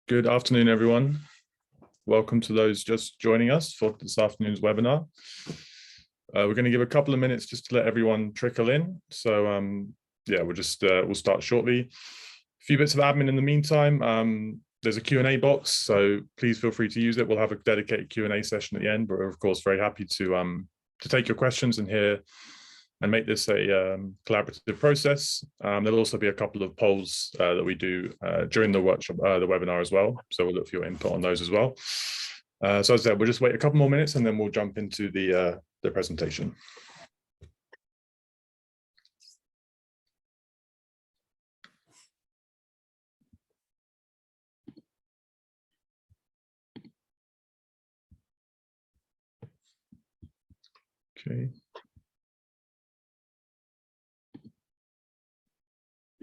Good afternoon, everyone. Welcome to those just joining us for this afternoon's webinar. We're going to give a couple of minutes just to let everyone trickle in. So yeah, we'll start shortly. A few bits of admin in the meantime. There's a Q&A box, so please feel free to use it. We'll have a dedicated Q&A session at the end, but we're of course very happy to take your questions and hear and make this a collaborative process. There'll also be a couple of polls that we do during the workshop, the webinar as well. So we'll look for your input on those as well. So as I said, we'll just wait a couple more minutes and then we'll jump into the presentation. Okay.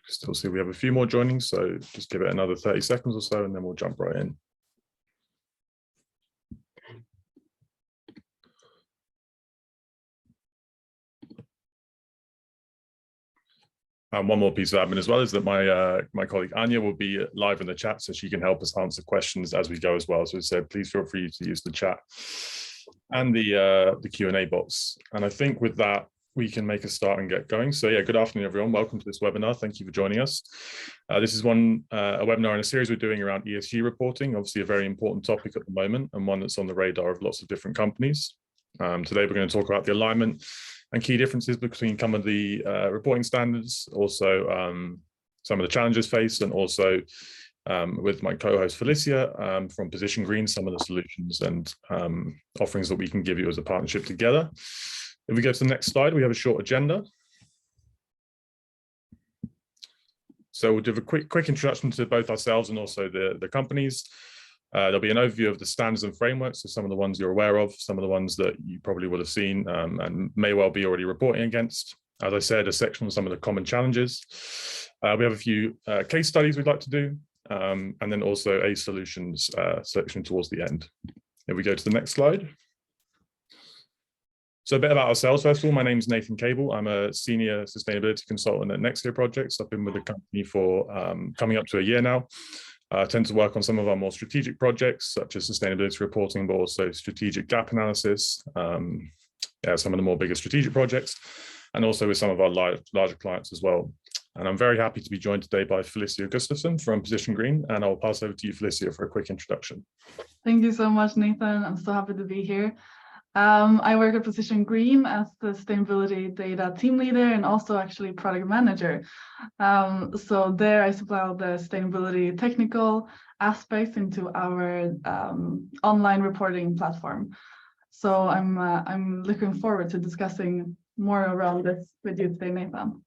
Still see we have a few more joining, so just give it another 30 seconds or so and then we'll jump right in. One more piece of admin as well is that my colleague Anya will be live in the chat, so she can help us answer questions as we go as well. So as I said, please feel free to use the chat and the Q&A box. And I think with that, we can make a start and get going. So yeah, good afternoon, everyone. Welcome to this webinar. Thank you for joining us. This is a webinar in a series we're doing around ESG reporting, obviously a very important topic at the moment and one that's on the radar of lots of different companies. Today, we're going to talk about the alignment and key differences between some of the reporting standards, also some of the challenges faced, and also with my co-host Felicia from Position Green, some of the solutions and offerings that we can give you as a partnership together. If we go to the next slide, we have a short agenda. So we'll do a quick introduction to both ourselves and also the companies. There'll be an overview of the standards and frameworks, so some of the ones you're aware of, some of the ones that you probably will have seen and may well be already reporting against. As I said, a section on some of the common challenges. We have a few case studies we'd like to do, and then also a solutions section towards the end. If we go to the next slide. So a bit about ourselves. First of all, my name is Nathan Cable. I'm a senior sustainability consultant at Nexio projects. I've been with the company for coming up to a year now. I tend to work on some of our more strategic projects, such as sustainability reporting, but also strategic gap analysis, some of the more bigger strategic projects, and also with some of our larger clients as well. And I'm very happy to be joined today by Felicia Gustafson from Position Green, and I'll pass over to you, Felicia, for a quick introduction. Thank you so much, Nathan. I'm so happy to be here. I work at Position Green as the sustainability data team leader and also actually product manager. So there I supply all the sustainability technical aspects into our online reporting platform. So I'm looking forward to discussing more around this with you today, Nathan.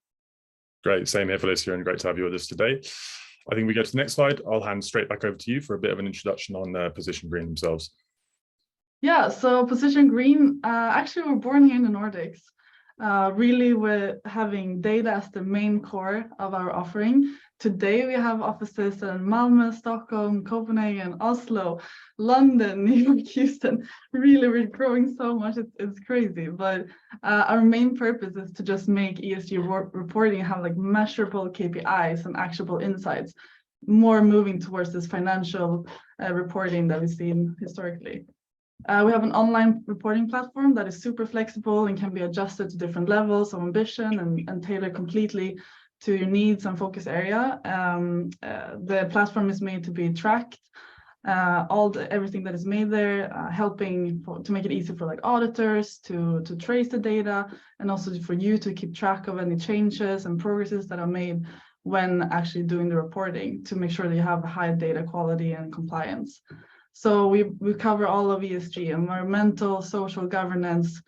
Great, same here, Felicia, and great to have you with us today. I think we go to the next slide. I'll hand straight back over to you for a bit of an introduction on Position Green themselves. Yeah, so Position Green, actually we're born here in the Nordics. Really we're having data as the main core of our offering. Today we have offices in Malmö, Stockholm, Copenhagen, Oslo, London, New York, Houston. Really, we're growing so much, it's crazy. But our main purpose is to just make ESG reporting have like measurable KPIs and actionable insights, more moving towards this financial reporting that we've seen historically. We have an online reporting platform that is super flexible and can be adjusted to different levels of ambition and tailored completely to your needs and focus area. The platform is made to be tracked, everything that is made there, helping to make it easy for like auditors to trace the data, and also for you to keep track of any changes and progresses that are made when actually doing the reporting, to make sure that you have high data quality and compliance. So we cover all of ESG, environmental, social, governance,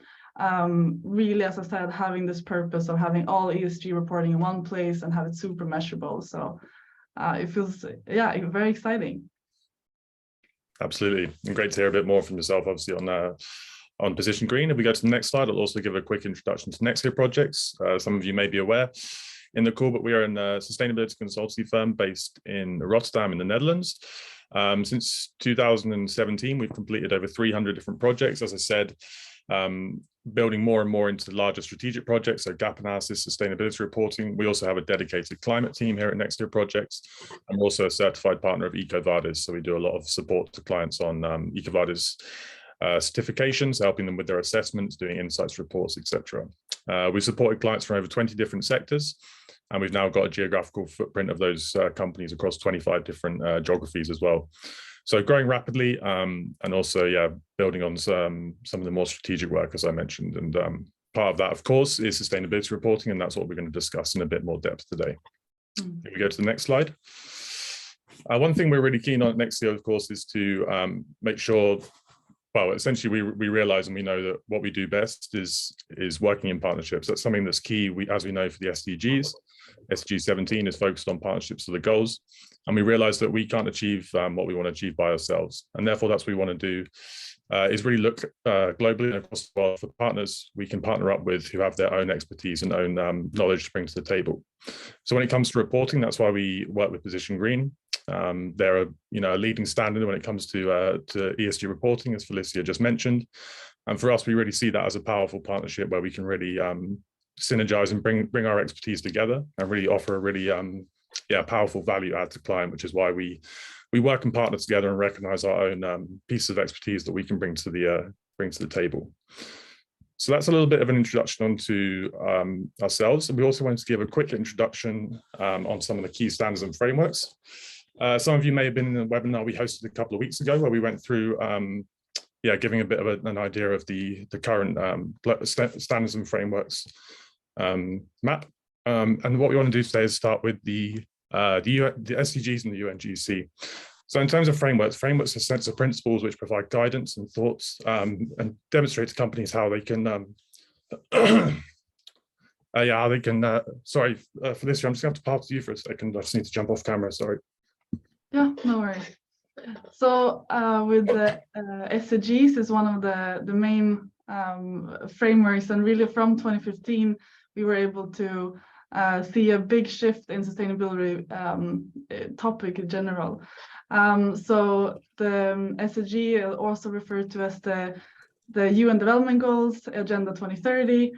really, as I said, having this purpose of having all ESG reporting in one place and have it super measurable. So it feels, yeah, very exciting. Absolutely, and great to hear a bit more from yourself, obviously, on Position Green. If we go to the next slide, I'll also give a quick introduction to Nexio projects. Some of you may be aware in the call, but we are a sustainability consultancy firm based in Rotterdam in the Netherlands. Since 2017, we've completed over 300 different projects, as I said, building more and more into larger strategic projects, so gap analysis, sustainability reporting. We also have a dedicated climate team here at Nexio Projects, and we're also a certified partner of EcoVadis, so we do a lot of support to clients on EcoVadis certifications, helping them with their assessments, doing insights reports, etc. We've supported clients from over 20 different sectors, and we've now got a geographical footprint of those companies across 25 different geographies as well. So growing rapidly, and also, building on some of the more strategic work, as I mentioned. And part of that, of course, is sustainability reporting, and that's what we're going to discuss in a bit more depth today. If we go to the next slide. One thing we're really keen on at Nexio, of course, is to make sure, well, essentially we realize and we know that what we do best is working in partnerships. That's something that's key, as we know, for the SDGs. SDG 17 is focused on partnerships for the goals. And we realize that we can't achieve what we want to achieve by ourselves. And therefore, that's what we want to do, is really look globally and across the world for partners we can partner up with who have their own expertise and own knowledge to bring to the table. So when it comes to reporting, that's why we work with Position Green. They're a leading standard when it comes to ESG reporting, as Felicia just mentioned. And for us, we really see that as a powerful partnership where we can really synergize and bring our expertise together and really offer a really powerful value add to client, which is why we work and partner together and recognize our own pieces of expertise that we can bring to the table. So that's a little bit of an introduction onto ourselves. And we also wanted to give a quick introduction on some of the key standards and frameworks. Some of you may have been in the webinar we hosted a couple of weeks ago where we went through giving a bit of an idea of the current standards and frameworks map. And what we want to do today is start with the SDGs and the UNGC. So in terms of frameworks are sets of principles which provide guidance and thoughts and demonstrate to companies how they can, sorry, Felicia, I'm just going to have to pass to you for a second. I just need to jump off camera, sorry. Yeah, no worries. So with the SDGs is one of the main frameworks, and really from 2015, we were able to see a big shift in sustainability topic in general. So the SDG also referred to as the UN Development Goals, Agenda 2030.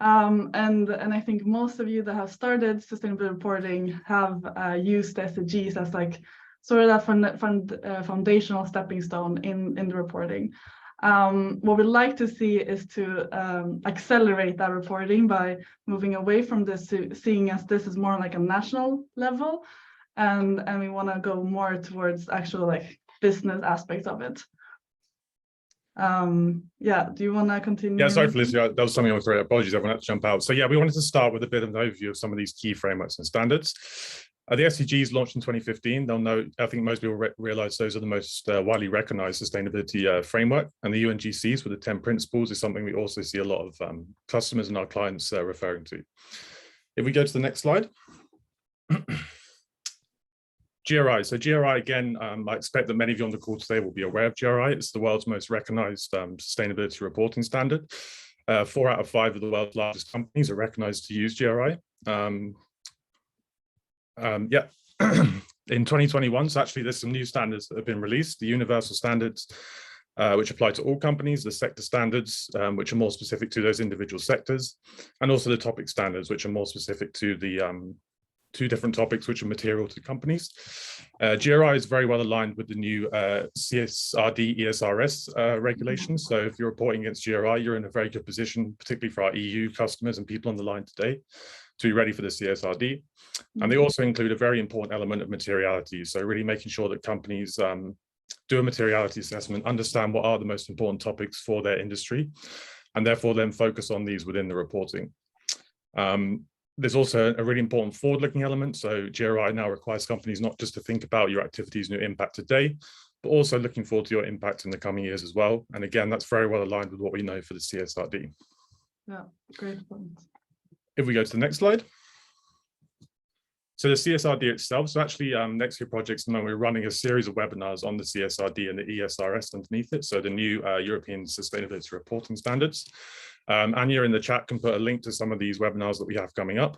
And I think most of you that have started sustainability reporting have used SDGs as like sort of that foundational stepping stone in the reporting. What we'd like to see is to accelerate that reporting by moving away from this to seeing as this is more like a national level, and we want to go more towards actual like business aspects of it. Do you want to continue? Yeah, sorry, Felicia, that was something I was sorry. Apologies, everyone had to jump out. So yeah, we wanted to start with a bit of an overview of some of these key frameworks and standards. The SDGs launched in 2015. They'll know, I think most people realize those are the most widely recognized sustainability framework, and the UNGCs with the 10 principles is something we also see a lot of customers and our clients referring to. If we go to the next slide. GRI. So GRI, again, I expect that many of you on the call today will be aware of GRI. It's the world's most recognized sustainability reporting standard. 4 out of 5 of the world's largest companies are recognized to use GRI. In 2021, so actually there's some new standards that have been released, the universal standards, which apply to all companies, the sector standards, which are more specific to those individual sectors, and also the topic standards, which are more specific to the 2 different topics which are material to companies. GRI is very well aligned with the new CSRD ESRS regulations. So if you're reporting against GRI, you're in a very good position, particularly for our EU customers and people on the line today, to be ready for the CSRD. And they also include a very important element of materiality. So really making sure that companies do a materiality assessment, understand what are the most important topics for their industry, and therefore then focus on these within the reporting. There's also a really important forward-looking element. So GRI now requires companies not just to think about your activities and your impact today, but also looking forward to your impact in the coming years as well. And again, that's very well aligned with what we know for the CSRD. Yeah, great point. If we go to the next slide. So the CSRD itself, so actually Nexio Projects, and we're running a series of webinars on the CSRD and the ESRS underneath it. So the new European Sustainability Reporting Standards. Anya in the chat can put a link to some of these webinars that we have coming up.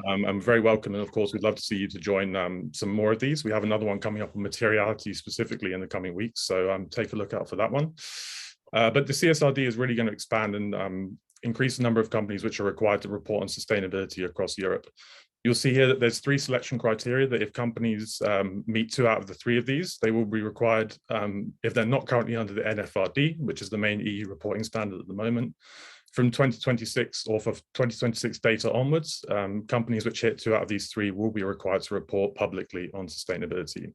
I'm very welcome, and of course, we'd love to see you to join some more of these. We have another one coming up on materiality specifically in the coming weeks, so take a look out for that one. But the CSRD is really going to expand and increase the number of companies which are required to report on sustainability across Europe. You'll see here that there's 3 selection criteria that if companies meet 2 out of the 3 of these, they will be required, if they're not currently under the NFRD, which is the main EU reporting standard at the moment, from 2026 or for 2026 data onwards, companies which hit 2 out of these 3 will be required to report publicly on sustainability.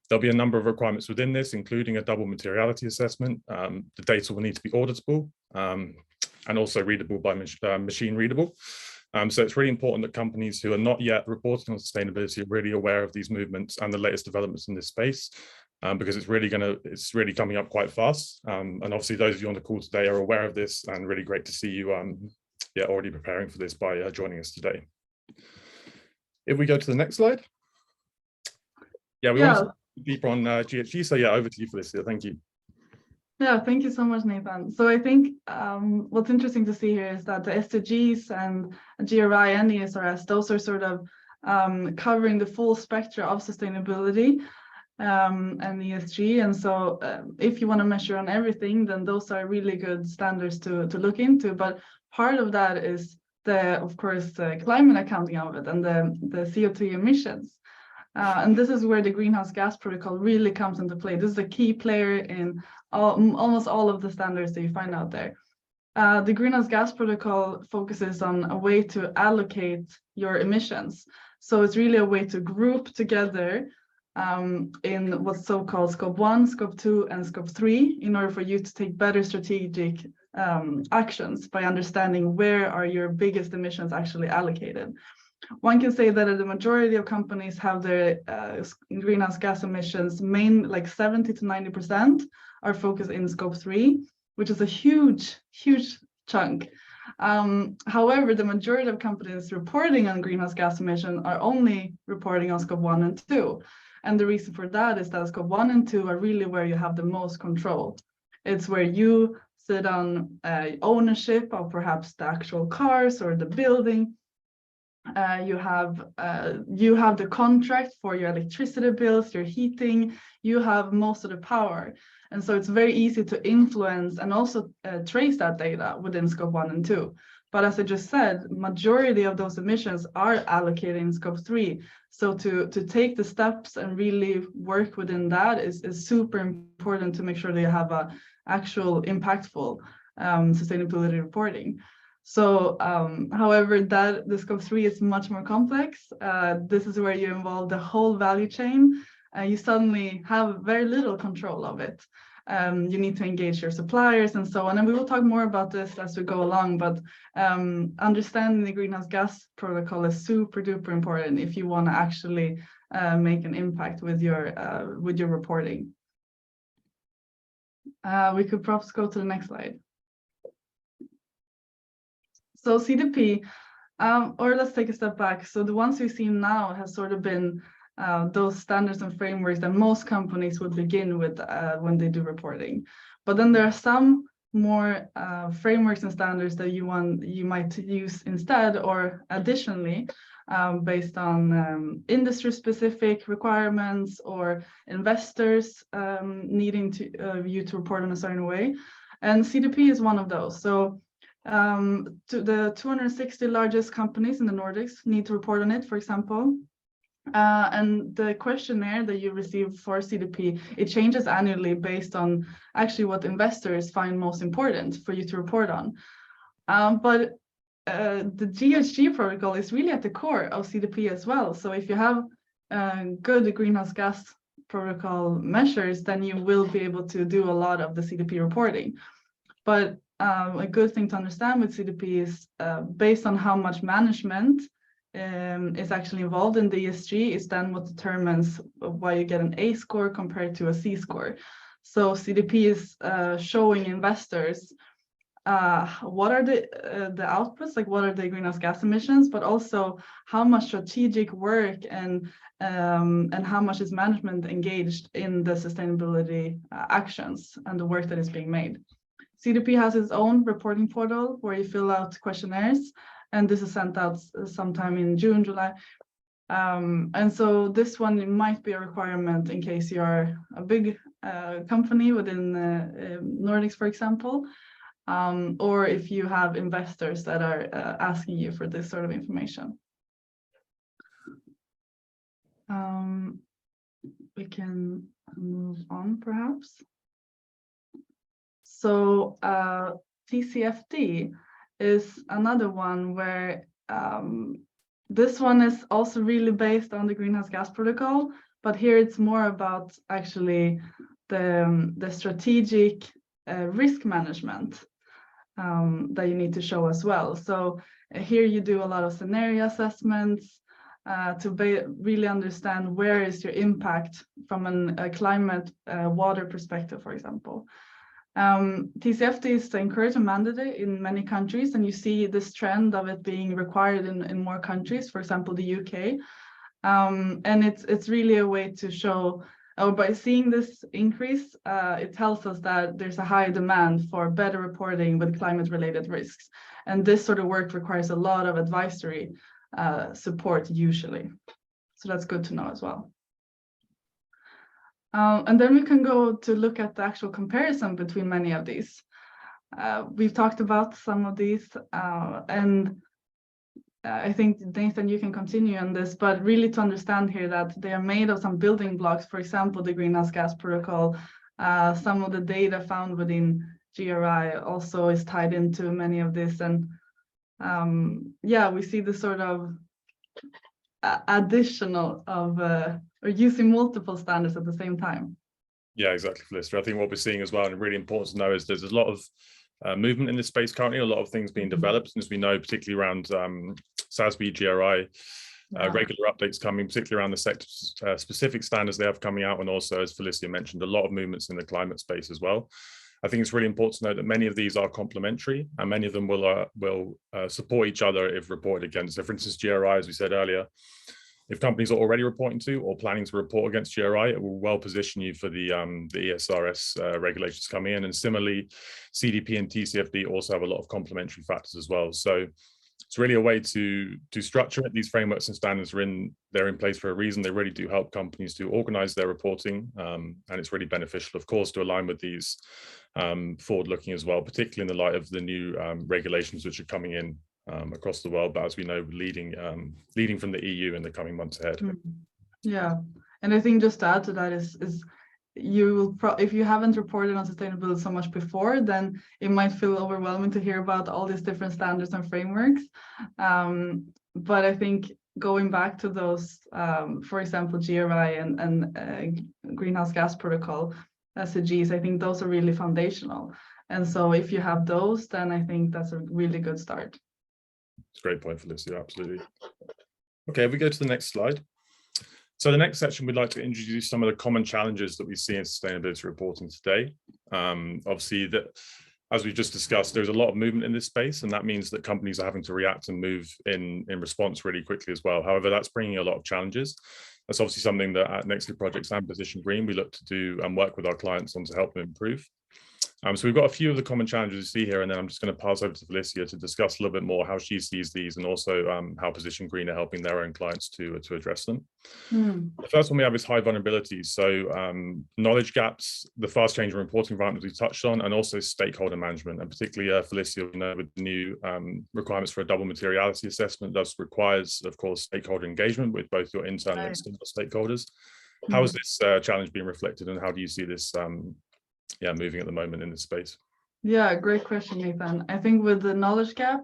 There'll be a number of requirements within this, including a double materiality assessment. The data will need to be auditable and also readable by machine readable. So it's really important that companies who are not yet reporting on sustainability are really aware of these movements and the latest developments in this space, because it's really coming up quite fast. And obviously those of you on the call today are aware of this, and really great to see you already preparing for this by joining us today. If we go to the next slide. Yeah, we want to deeper on GHG. So yeah, over to you, Felicia. Thank you. Yeah, thank you so much, Nathan. So I think what's interesting to see here is that the SDGs and GRI and ESRS, those are sort of covering the full spectrum of sustainability and ESG. And so if you want to measure on everything, then those are really good standards to look into. But part of that is of course, the climate accounting of it and the CO2 emissions. And this is where the greenhouse gas protocol really comes into play. This is a key player in almost all of the standards that you find out there. The greenhouse gas protocol focuses on a way to allocate your emissions. So it's really a way to group together in what's so-called scope 1, scope 2, and scope 3 in order for you to take better strategic actions by understanding where are your biggest emissions actually allocated. One can say that the majority of companies have their greenhouse gas emissions, like 70 to 90% are focused in scope 3, which is a huge chunk. However, the majority of companies reporting on greenhouse gas emissions are only reporting on scope 1 and 2. And the reason for that is that scope 1 and 2 are really where you have the most control. It's where you sit on ownership of perhaps the actual cars or the building. You have the contract for your electricity bills, your heating. You have most of the power, and so it's very easy to influence and also trace that data within scope 1 and 2. But as I just said, majority of those emissions are allocated in scope 3. So to take the steps and really work within that is super important to make sure that you have a actual impactful sustainability reporting. So, however, the scope 3 is much more complex. This is where you involve the whole value chain. You suddenly have very little control of it. You need to engage your suppliers and so on. And we will talk more about this as we go along. But understanding the greenhouse gas protocol is super duper important if you want to actually make an impact with your reporting. We could perhaps go to the next slide. So CDP, or let's take a step back. So the ones we've seen now has sort of been those standards and frameworks that most companies would begin with when they do reporting. But then there are some more frameworks and standards that you might use instead or additionally based on industry-specific requirements or investors needing you to report in a certain way. And CDP is one of those. So to the 260 largest companies in the Nordics need to report on it, for example. And the questionnaire that you receive for CDP, it changes annually based on actually what investors find most important for you to report on. But the GHG protocol is really at the core of CDP as well. So if you have good greenhouse gas protocol measures, then you will be able to do a lot of the CDP reporting. But a good thing to understand with CDP is based on how much management is actually involved in the ESG is then what determines why you get an A score compared to a C score. So CDP is showing investors what are the outputs, like what are the greenhouse gas emissions, but also how much strategic work and how much is management engaged in the sustainability actions and the work that is being made. CDP has its own reporting portal where you fill out questionnaires, and this is sent out sometime in June, July. And so this one might be a requirement in case you're a big company within Nordics, for example, or if you have investors that are asking you for this sort of information. We can move on, perhaps. So TCFD is another one where this one is also really based on the greenhouse gas protocol, but here it's more about actually the strategic risk management that you need to show as well. So here you do a lot of scenario assessments to really understand where is your impact from a climate water perspective, for example. TCFD is to encourage a mandate in many countries, and you see this trend of it being required in more countries, for example, the UK. And it's really a way to show, or by seeing this increase, it tells us that there's a high demand for better reporting with climate-related risks. And this sort of work requires a lot of advisory support usually. So that's good to know as well. And then we can go to look at the actual comparison between many of these. We've talked about some of these, and I think, Nathan, you can continue on this, but really to understand here that they are made of some building blocks, for example, the greenhouse gas protocol, some of the data found within GRI also is tied into many of this. And yeah, we see the sort of additional of or using multiple standards at the same time. Yeah, exactly, Felicia. I think what we're seeing as well, and really important to know, is there's a lot of movement in this space currently, a lot of things being developed, as we know, particularly around SASB, GRI, regular updates coming, particularly around the sector specific standards they have coming out, and also, as Felicia mentioned, a lot of movements in the climate space as well. I think it's really important to note that many of these are complementary, and many of them will support each other if reported against. So, for instance, GRI, as we said earlier, if companies are already reporting to or planning to report against GRI, it will well position you for the ESRS regulations coming in. And similarly, CDP and TCFD also have a lot of complementary factors as well. So it's really a way to structure it. These frameworks and standards they're in place for a reason. They really do help companies to organize their reporting, and it's really beneficial, of course, to align with these forward-looking as well, particularly in the light of the new regulations which are coming in across the world, but as we know, leading from the EU in the coming months ahead. Yeah, and I think just to add to that is you if you haven't reported on sustainability so much before, then it might feel overwhelming to hear about all these different standards and frameworks. But I think going back to those, for example, GRI and greenhouse gas protocol, SDGs, I think those are really foundational. And so if you have those, then I think that's a really good start. It's a great point, Felicia, absolutely. Okay, if we go to the next slide. So the next section, we'd like to introduce some of the common challenges that we see in sustainability reporting today. Obviously, as we've just discussed, there's a lot of movement in this space, and that means that companies are having to react and move in response really quickly as well. However, that's bringing a lot of challenges. That's obviously something that at Nexio Projects and Position Green, we look to do and work with our clients on to help them improve. So we've got a few of the common challenges you see here, and then I'm just going to pass over to Felicia to discuss a little bit more how she sees these, and also how Position Green are helping their own clients to address them. The first one we have is high vulnerabilities. So knowledge gaps, the fast changing reporting environment we touched on, and also stakeholder management, and particularly Felicia, you know, with the new requirements for a double materiality assessment, that requires, of course, stakeholder engagement with both your internal and external stakeholders. How is this challenge being reflected, and how do you see this moving at the moment in this space? Yeah, great question, Nathan. I think with the knowledge gap,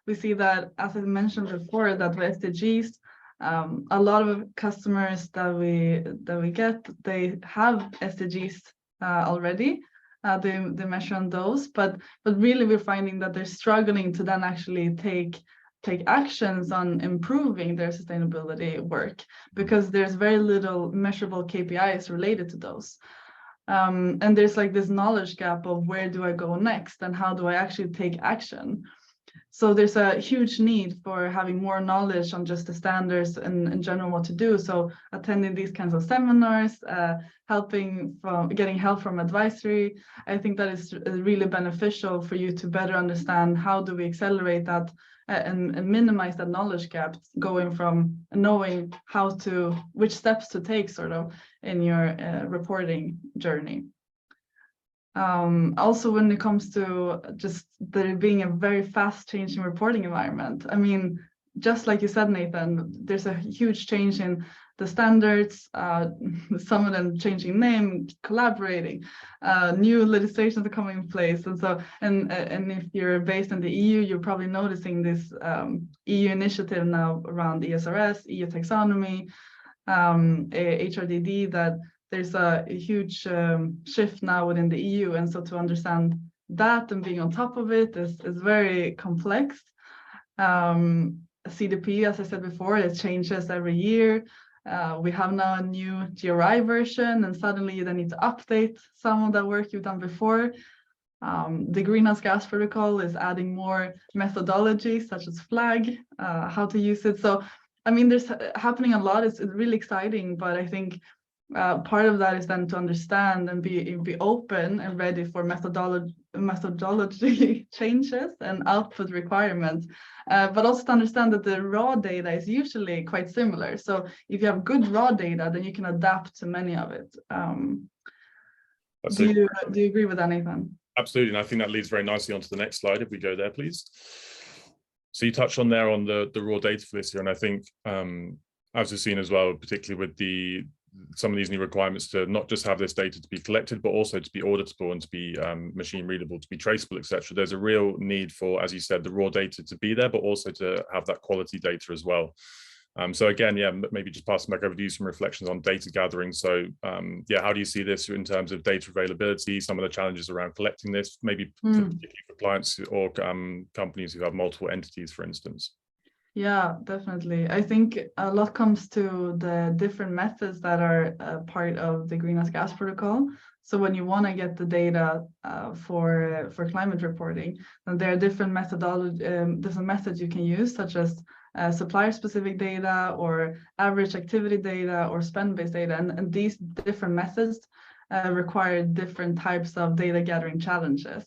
we see that, as I mentioned before, that with SDGs, a lot of customers that we get, they have SDGs already. They measure on those, but really we're finding that they're struggling to then actually take actions on improving their sustainability work, because there's very little measurable KPIs related to those. And there's like this knowledge gap of where do I go next and how do I actually take action? So there's a huge need for having more knowledge on just the standards and in general what to do. So attending these kinds of seminars, getting help from advisory, I think that is really beneficial for you to better understand how do we accelerate that and minimize that knowledge gap, going from knowing which steps to take sort of in your reporting journey. Also, when it comes to just there being a very fast changing reporting environment, I mean, just like you said, Nathan, there's a huge change in the standards, some of them changing name, collaborating, new legislations are coming in place. And so, and if you're based in the EU, you're probably noticing this EU initiative now around ESRS, EU taxonomy, HRDD, that there's a huge shift now within the EU. And so to understand that and being on top of it is very complex. CDP, as I said before, it changes every year. We have now a new GRI version, and suddenly you then need to update some of the work you've done before. The greenhouse gas protocol is adding more methodologies such as FLAG, how to use it. So, I mean, there's happening a lot. It's really exciting, but I think part of that is then to understand and be open and ready for methodology changes and output requirements, but also to understand that the raw data is usually quite similar. So if you have good raw data, then you can adapt to many of it. Do you agree with that, Nathan? Absolutely, and I think that leads very nicely onto the next slide, if we go there, please. So you touched on there on the raw data for this year, and I think as we've seen as well, particularly with some of these new requirements to not just have this data to be collected, but also to be auditable and to be machine readable, to be traceable, etc. There's a real need for, as you said, the raw data to be there, but also to have that quality data as well. So again, yeah, maybe just passing back over to you some reflections on data gathering. So yeah, how do you see this in terms of data availability, some of the challenges around collecting this, maybe particularly for clients or companies who have multiple entities, for instance? Yeah, definitely. I think a lot comes to the different methods that are part of the greenhouse gas protocol. So when you want to get the data for climate reporting, then there are different methods you can use, such as supplier-specific data or average activity data or spend-based data. And these different methods require different types of data gathering challenges.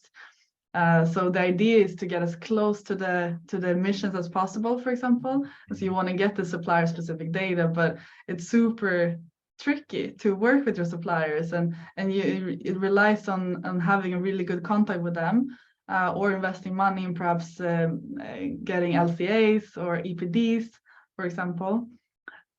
So the idea is to get as close to the emissions as possible, for example. So you want to get the supplier specific data, but it's super tricky to work with your suppliers, and it relies on having a really good contact with them, or investing money in perhaps getting LCAs or EPDs, for example.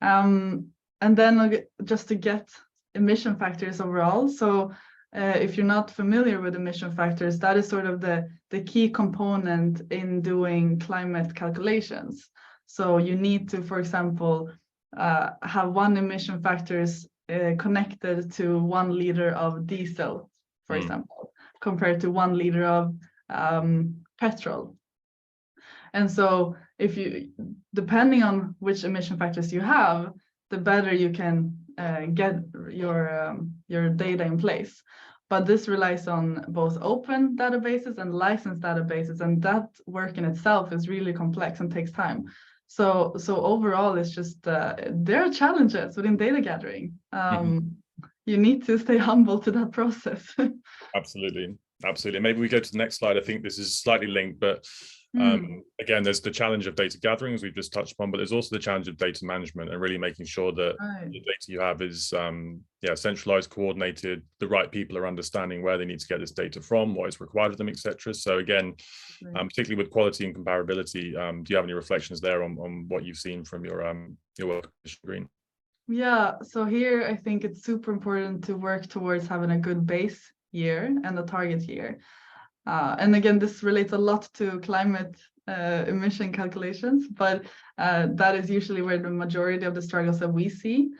And then just to get emission factors overall. So if you're not familiar with emission factors, that is sort of the key component in doing climate calculations. So you need to, for example, have one emission factors connected to 1 liter of diesel, for example, compared to 1 liter of petrol. And so if you, depending on which emission factors you have, the better you can get your data in place. But this relies on both open databases and licensed databases, and that work in itself is really complex and takes time. So overall, it's just there are challenges within data gathering. You need to stay humble to that process. Absolutely. Maybe we go to the next slide. I think this is slightly linked, but again, there's the challenge of data gathering, as we've just touched upon, but there's also the challenge of data management and really making sure that the data you have is centralized, coordinated, the right people are understanding where they need to get this data from, what is required of them, etc. So again, particularly with quality and comparability, do you have any reflections there on what you've seen from your work, Green? Yeah, so here I think it's super important to work towards having a good base year and a target year. And again, this relates a lot to climate emission calculations, but that is usually where the majority of the struggles that we see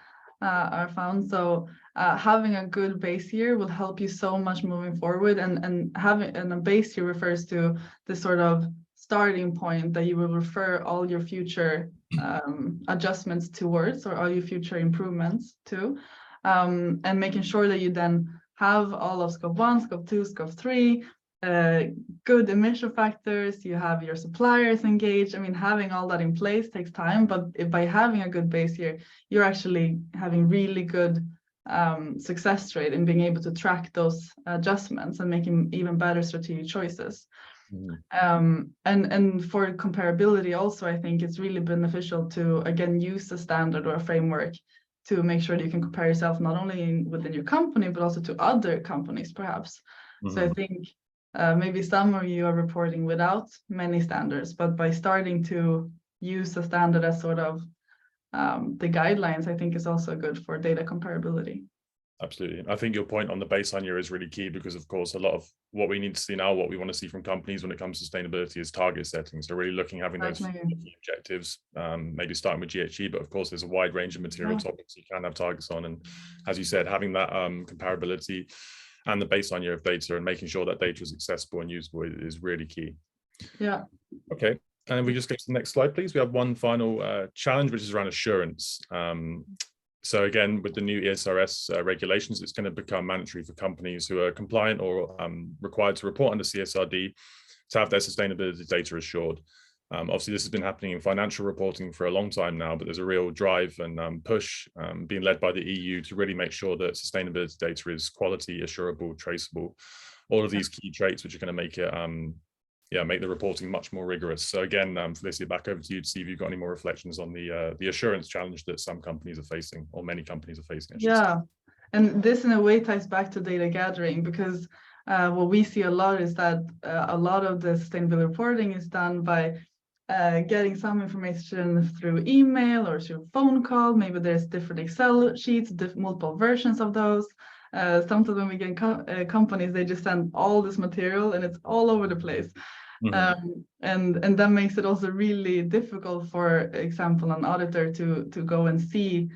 are found. So having a good base year will help you so much moving forward, and a base year refers to the sort of starting point that you will refer all your future adjustments towards, or all your future improvements to, and making sure that you then have all of scope 1, scope 2, scope 3, good emission factors, you have your suppliers engaged. I mean, having all that in place takes time, but by having a good base here, you're actually having really good success rate in being able to track those adjustments and making even better strategic choices. And for comparability also, I think it's really beneficial to, again, use a standard or a framework to make sure that you can compare yourself not only within your company, but also to other companies, perhaps. So I think maybe some of you are reporting without many standards, but by starting to use a standard as sort of the guidelines, I think is also good for data comparability. Absolutely. I think your point on the baseline year is really key because, of course, a lot of what we need to see now, what we want to see from companies when it comes to sustainability is target setting. So really having those key objectives, maybe starting with GHG, but of course, there's a wide range of material topics you can have targets on. And as you said, having that comparability and the baseline year of data and making sure that data is accessible and usable is really key. Yeah. Okay. And we just go to the next slide, please. We have one final challenge, which is around assurance. So again, with the new ESRS regulations, it's going to become mandatory for companies who are compliant or required to report under CSRD to have their sustainability data assured. Obviously, this has been happening in financial reporting for a long time now, but there's a real drive and push being led by the EU to really make sure that sustainability data is quality, assurable, traceable, all of these key traits which are going to make it make the reporting much more rigorous. So again, Felicia, back over to you to see if you've got any more reflections on the assurance challenge that some companies are facing, or many companies are facing. Yeah, and this in a way ties back to data gathering, because what we see a lot is that a lot of the sustainability reporting is done by getting some information through email or through phone call. Maybe there's different Excel sheets, multiple versions of those. Sometimes when we get companies, they just send all this material and it's all over the place. And that makes it also really difficult, for example, an auditor to go and see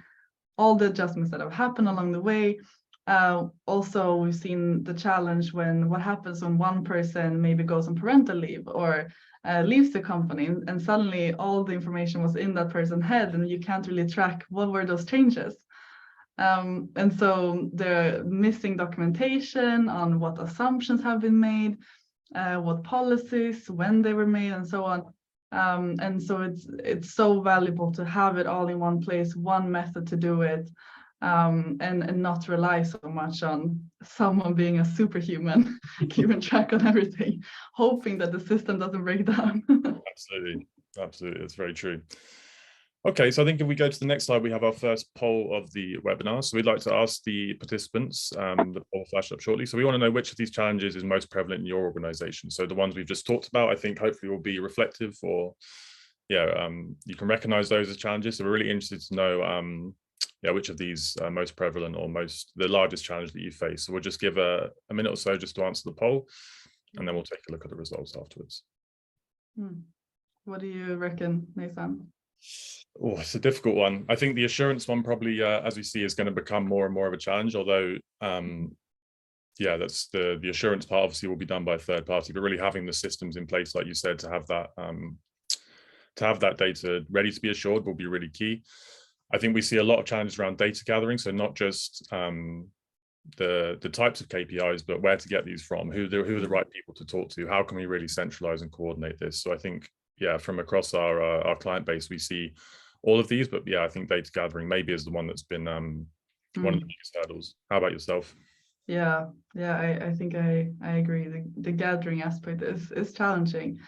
all the adjustments that have happened along the way. Also, we've seen the challenge what happens when one person maybe goes on parental leave or leaves the company, and suddenly all the information was in that person's head and you can't really track what were those changes. And so the missing documentation on what assumptions have been made, what policies, when they were made, and so on. And so it's so valuable to have it all in one place, one method to do it, and not rely so much on someone being a superhuman, keeping track on everything, hoping that the system doesn't break down. Absolutely, that's very true. Okay, so I think if we go to the next slide, we have our first poll of the webinar. So we'd like to ask the participants, the poll will flash up shortly. So we want to know which of these challenges is most prevalent in your organization. So the ones we've just talked about, I think hopefully will be reflective, or you can recognize those as challenges. So we're really interested to know which of these are most prevalent or the largest challenge that you face. So we'll just give a minute or so just to answer the poll, and then we'll take a look at the results afterwards. What do you reckon, Nathan? Oh, it's a difficult one. I think the assurance one probably, as we see, is going to become more and more of a challenge. Although, that's the assurance part. Obviously, will be done by a third party, but really having the systems in place, like you said, to have that data ready to be assured will be really key. I think we see a lot of challenges around data gathering. So not just the types of KPIs, but where to get these from, who are the right people to talk to, how can we really centralize and coordinate this? So I think, from across our client base, we see all of these, but I think data gathering maybe is the one that's been one of the biggest hurdles. How about yourself? I think I agree. The gathering aspect is challenging,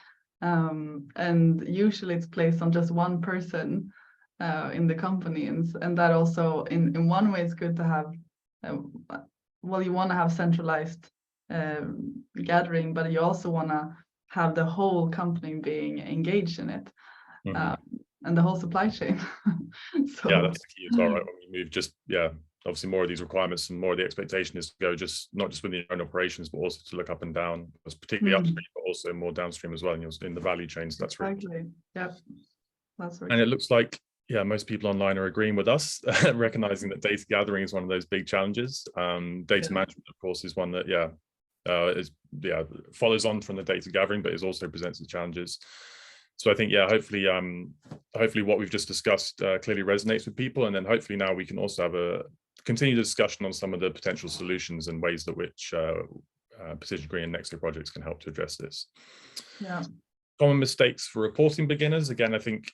and usually it's placed on just one person in the company, and that also in one way it's good to have. You want to have centralized gathering, but you also want to have the whole company being engaged in it, and the whole supply chain. So that's the key as well, right? When we move, obviously more of these requirements and more of the expectation is to go not just within your own operations, but also to look up and down, particularly upstream, but also more downstream as well in the value chains. That's exactly really, that's right. And it looks like most people online are agreeing with us, recognizing that data gathering is one of those big challenges. Data management, of course, is one that follows on from the data gathering, but also presents the challenges. So I think hopefully what we've just discussed clearly resonates with people, and then hopefully now we can also have a continued discussion on some of the potential solutions and ways that which Precision Green and Nexio projects can help to address this. Yeah. Common mistakes for reporting beginners. Again, I think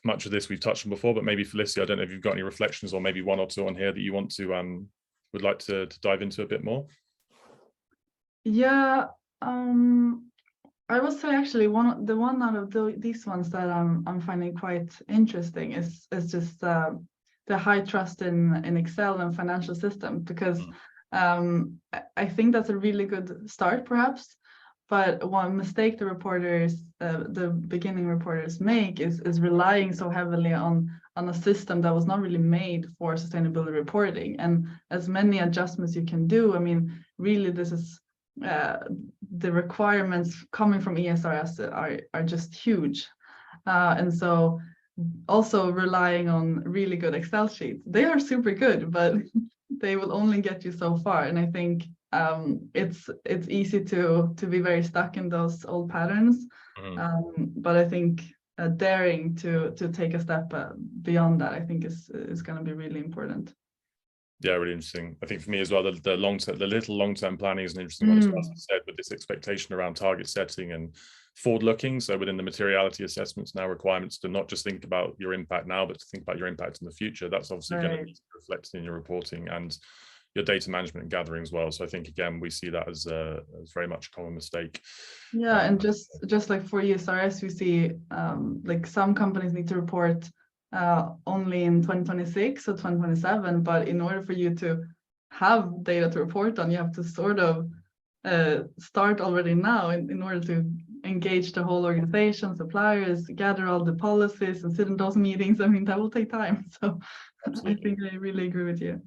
much of this we've touched on before, but maybe Felicia, I don't know if you've got any reflections or maybe one or two on here that you want to would like to dive into a bit more. Yeah, I would say actually the one out of these ones that I'm finding quite interesting is just the high trust in Excel and financial system, because I think that's a really good start perhaps. But one mistake the beginning reporters make is relying so heavily on a system that was not really made for sustainability reporting. And as many adjustments you can do, I mean, really this is the requirements coming from ESRS are just huge. And so also relying on really good Excel sheets. They are super good, but they will only get you so far. And I think it's easy to be very stuck in those old patterns. But I think daring to take a step beyond that, I think is going to be really important. Yeah, really interesting. I think for me as well, the little long-term planning is an interesting one as well, as I said, with this expectation around target setting and forward-looking. So within the materiality assessments now, requirements to not just think about your impact now, but to think about your impact in the future. That's obviously going to be reflected in your reporting and your data management and gathering as well. So I think again, we see that as very much a common mistake. Yeah, and just like for ESRS, we see like some companies need to report only in 2026 or 2027, but in order for you to have data to report on, you have to sort of start already now in order to engage the whole organization, suppliers, gather all the policies and sit in those meetings. I mean, that will take time. So absolutely. I think I really agree with you.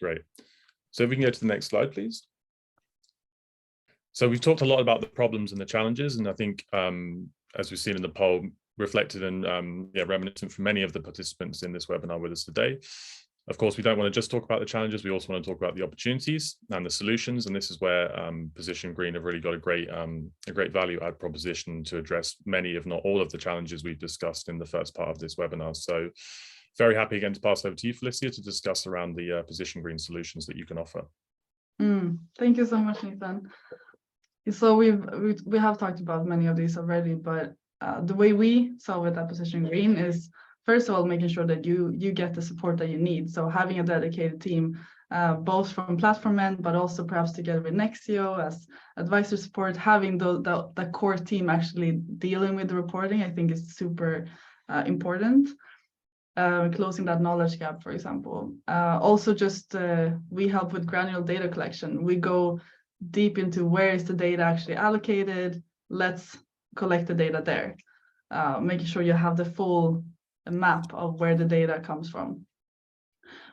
Great. So if we can go to the next slide, please. So we've talked a lot about the problems and the challenges, and I think as we've seen in the poll, reflected and reminiscent from many of the participants in this webinar with us today. Of course, we don't want to just talk about the challenges, we also want to talk about the opportunities and the solutions, and this is where Precision Green have really got a great value add proposition to address many, if not all, of the challenges we've discussed in the first part of this webinar. So very happy again to pass over to you, Felicia, to discuss around the Precision Green solutions that you can offer. Thank you so much, Nathan. So we have talked about many of these already, but the way we solve it at Precision Green is, first of all, making sure that you get the support that you need. So having a dedicated team, both from platform end, but also perhaps together with Nexio as advisor support, having the core team actually dealing with the reporting, I think is super important. Closing that knowledge gap, for example. Also just we help with granular data collection. We go deep into where is the data actually allocated. Let's collect the data there, making sure you have the full map of where the data comes from.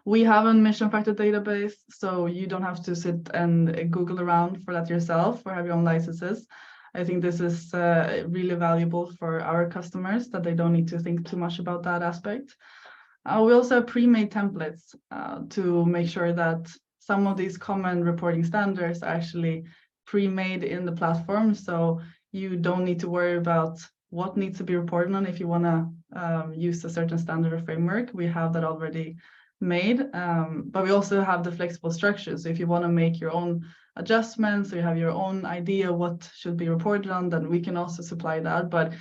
We have a mission factor database, so you don't have to sit and Google around for that yourself or have your own licenses. I think this is really valuable for our customers, that they don't need to think too much about that aspect. We also have pre-made templates to make sure that some of these common reporting standards are actually pre-made in the platform, so you don't need to worry about what needs to be reported on if you want to use a certain standard or framework. We have that already made, but we also have the flexible structure. So if you want to make your own adjustments, or you have your own idea what should be reported on, then we can also supply that, but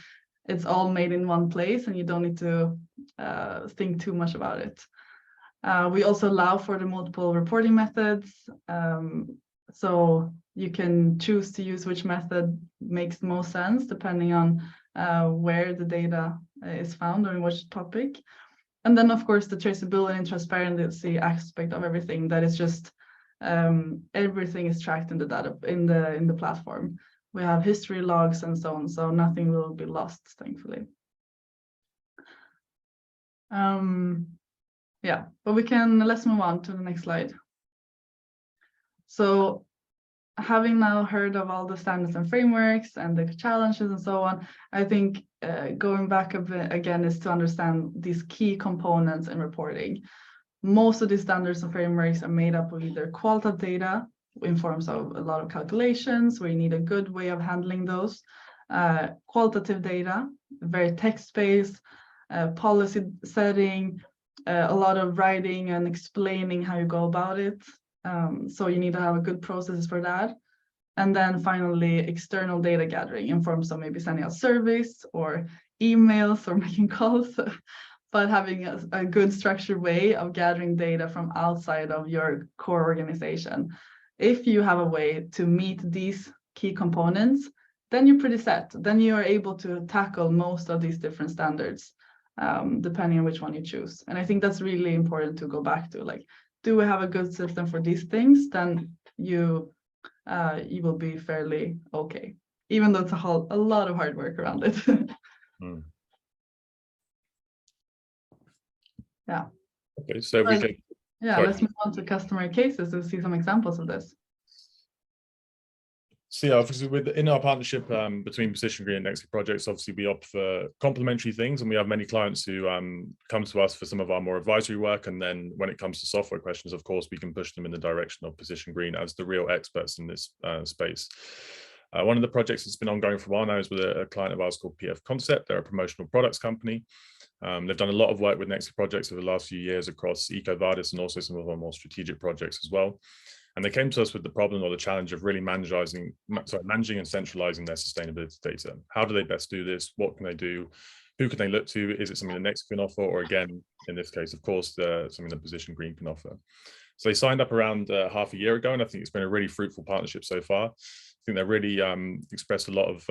it's all made in one place and you don't need to think too much about it. We also allow for the multiple reporting methods, so you can choose to use which method makes most sense depending on where the data is found or in which topic. And then, of course, the traceability and transparency aspect of everything, that is just everything is tracked in the data in the platform. We have history logs and so on, so nothing will be lost, thankfully. Yeah, but let's move on to the next slide. So having now heard of all the standards and frameworks and the challenges and so on, I think going back a bit again is to understand these key components in reporting. Most of these standards and frameworks are made up of either qualitative data in forms of a lot of calculations where you need a good way of handling those, qualitative data, very text-based, policy setting, a lot of writing and explaining how you go about it, So you need to have a good processes for that. And then finally, external data gathering in forms of maybe sending out surveys or emails or making calls, but having a good structured way of gathering data from outside of your core organization. If you have a way to meet these key components, then you're pretty set. Then you are able to tackle most of these different standards, depending on which one you choose. And I think that's really important to go back to, like, do we have a good system for these things? Then you will be fairly okay, even though it's a lot of hard work around it. Yeah. Okay, so we can. Yeah, let's move on to customer cases and see some examples of this. So yeah, obviously in our partnership between Position Green and Nexio projects, obviously we offer complementary things, and we have many clients who come to us for some of our more advisory work. And then when it comes to software questions, of course, we can push them in the direction of Position Green as the real experts in this space. One of the projects that's been ongoing for a while now is with a client of ours called PF Concept. They're a promotional products company. They've done a lot of work with Nexio projects over the last few years across EcoVadis and also some of our more strategic projects as well. And they came to us with the problem or the challenge of really managing and centralizing their sustainability data. How do they best do this? What can they do? Who can they look to? Is it something that Nexio can offer? Or again, in this case, of course, something that Position Green can offer. So they signed up around half a year ago, and I think it's been a really fruitful partnership so far. I think they really expressed a lot of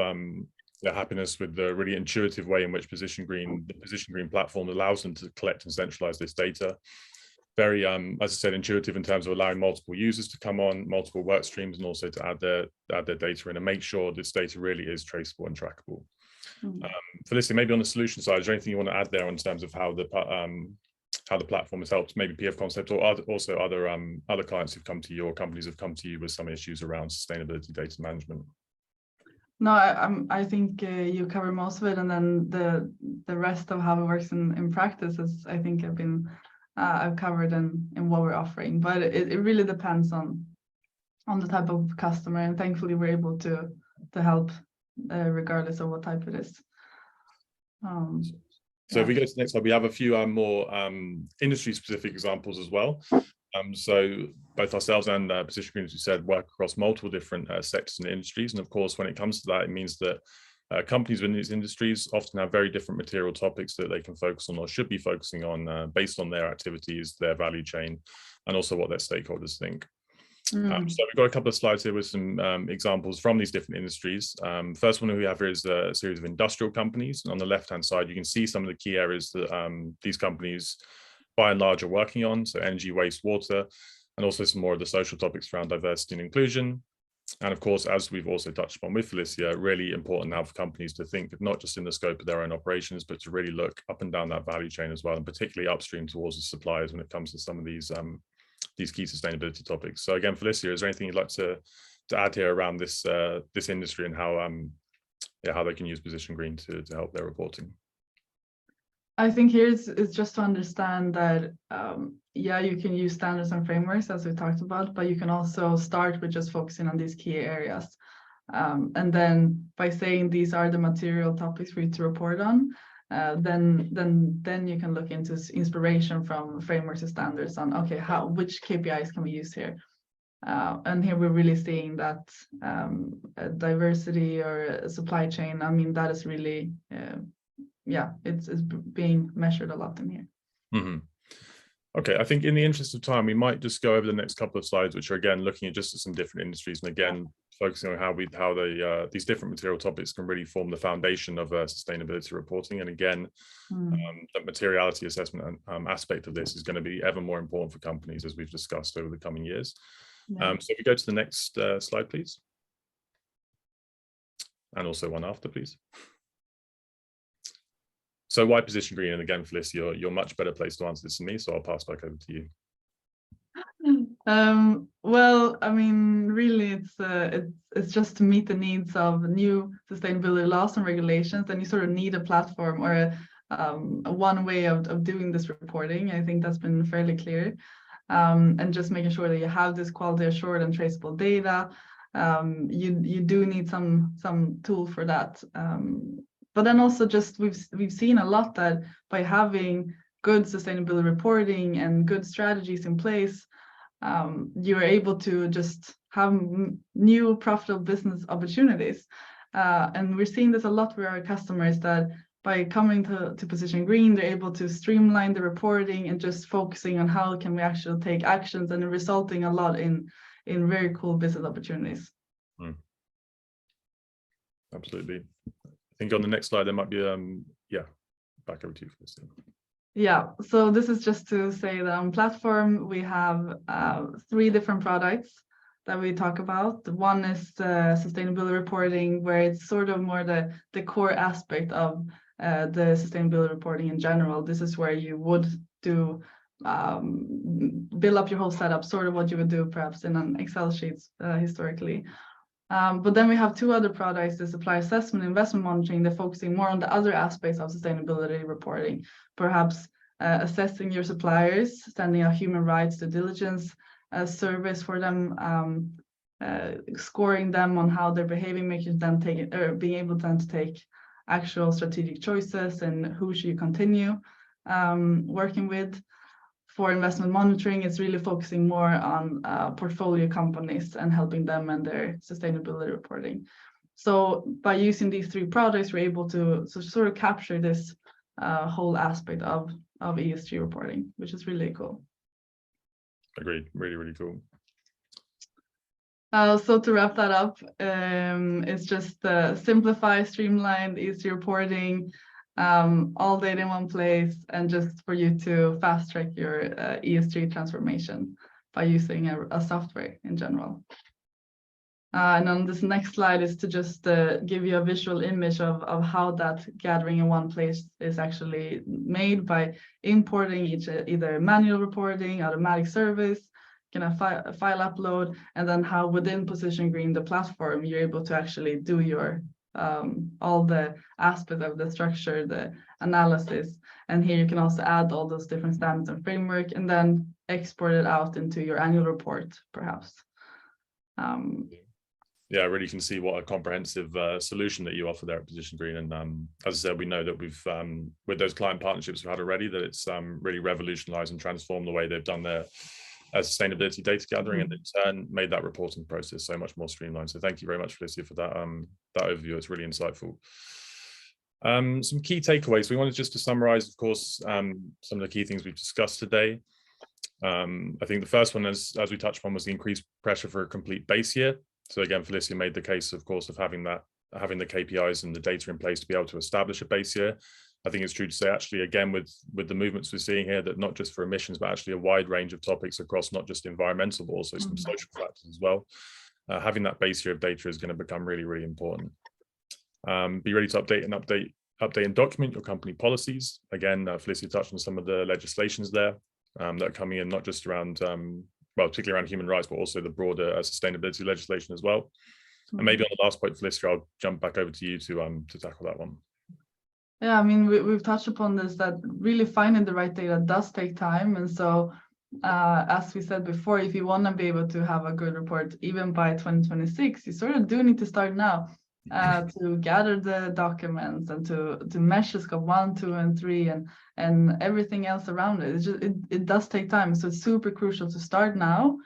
their happiness with the really intuitive way in which the Position Green platform allows them to collect and centralize this data. Very, as I said, intuitive in terms of allowing multiple users to come on, multiple work streams, and also to add their data in and make sure this data really is traceable and trackable. Felicia, maybe on the solution side, is there anything you want to add there in terms of how the platform has helped maybe PF Concept or also other clients who've come to you or companies have come to you with some issues around sustainability data management? No, I think you cover most of it, and then the rest of how it works in practice is, I think, I've covered in what we're offering. But it really depends on the type of customer, and thankfully we're able to help regardless of what type it is. So if we go to the next slide, we have a few more industry-specific examples as well. So both ourselves and Position Green, as we said, work across multiple different sectors and industries. And of course, when it comes to that, it means that companies within these industries often have very different material topics that they can focus on or should be focusing on based on their activities, their value chain, and also what their stakeholders think. So we've got a couple of slides here with some examples from these different industries. First one we have here is a series of industrial companies. And on the left-hand side, you can see some of the key areas that these companies by and large are working on. So energy, waste, water, and also some more of the social topics around diversity and inclusion. And of course, as we've also touched upon with Felicia, really important now for companies to think not just in the scope of their own operations, but to really look up and down that value chain as well, and particularly upstream towards the suppliers when it comes to some of these key sustainability topics. So again, Felicia, is there anything you'd like to add here around this industry and how they can use Position Green to help their reporting? I think here it's just to understand that, yeah, you can use standards and frameworks as we talked about, but you can also start with just focusing on these key areas. And then by saying these are the material topics for you to report on, then you can look into inspiration from frameworks and standards on, okay, which KPIs can we use here? And here we're really seeing that diversity or supply chain, I mean, that is really, yeah, it's being measured a lot in here. Mm-hmm. Okay, I think in the interest of time, we might just go over the next couple of slides, which are again looking at just some different industries, and again focusing on how these different material topics can really form the foundation of sustainability reporting. And again, the materiality assessment aspect of this is going to be ever more important for companies, as we've discussed over the coming years. So if we go to the next slide, please, and also one after, please. So why Position Green? And again, Felicia, you're much better placed to answer this than me, so I'll pass back over to you. Well, I mean, really, it's just to meet the needs of new sustainability laws and regulations, and you sort of need a platform or one way of doing this reporting. I think that's been fairly clear, and just making sure that you have this quality assured and traceable data. You do need some tool for that. But then also just we've seen a lot that by having good sustainability reporting and good strategies in place, you're able to just have new profitable business opportunities. And we're seeing this a lot with our customers, that by coming to Position Green, they're able to streamline the reporting and just focusing on how can we actually take actions, and resulting a lot in very cool business opportunities. Absolutely. I think on the next slide, there might be, back over to you, Felicia. Yeah, so this is just to say that on platform, we have 3 different products that we talk about. One is the sustainability reporting, where it's sort of more the core aspect of the sustainability reporting in general. This is where you would do build up your whole setup, sort of what you would do perhaps in an Excel sheet historically. But then we have 2 other products, the supply assessment, investment monitoring. They're focusing more on the other aspects of sustainability reporting, perhaps assessing your suppliers, sending out human rights due diligence service for them, scoring them on how they're behaving, making them being able then to take actual strategic choices, and who should you continue working with. For investment monitoring, it's really focusing more on portfolio companies and helping them and their sustainability reporting. So by using these 3 products, we're able to sort of capture this whole aspect of ESG reporting, which is really cool. Agreed. Really, really cool. So to wrap that up, it's just simplify, streamlined ESG reporting, all data in one place, and just for you to fast track your ESG transformation by using a software in general. And on this next slide is to just give you a visual image of how that gathering in one place is actually made by importing either manual reporting, automatic service, file upload, and then how within Position Green, the platform, you're able to actually do your all the aspects of the structure, the analysis. And here you can also add all those different standards and framework, and then export it out into your annual report, perhaps. Yeah, I really can see what a comprehensive solution that you offer there at Position Green. And as I said, we know that we've, with those client partnerships we've had already, that it's really revolutionized and transformed the way they've done their sustainability data gathering, and in turn made that reporting process so much more streamlined. So thank you very much, Felicia, for that overview. It's really insightful. Some key takeaways. We wanted just to summarize, of course, some of the key things we've discussed today. I think the first one, as we touched upon, was the increased pressure for a complete base year. So again, Felicia made the case, of course, of having the KPIs and the data in place to be able to establish a base year. I think it's true to say, actually, again, with the movements we're seeing here, that not just for emissions, but actually a wide range of topics across not just environmental, but also some social factors as well. Having that base year of data is going to become really, really important. Be ready to update and document your company policies. Again, Felicia touched on some of the legislations there that are coming in, not just around, well, particularly around human rights, but also the broader sustainability legislation as well. And maybe on the last point, Felicia, I'll jump back over to you to tackle that one. Yeah, I mean, we've touched upon this, that really finding the right data does take time. And so, as we said before, if you want to be able to have a good report, even by 2026, you sort of do need to start now to gather the documents and to measure scope 1, 2, and 3, and everything else around it. It does take time. So it's super crucial to start now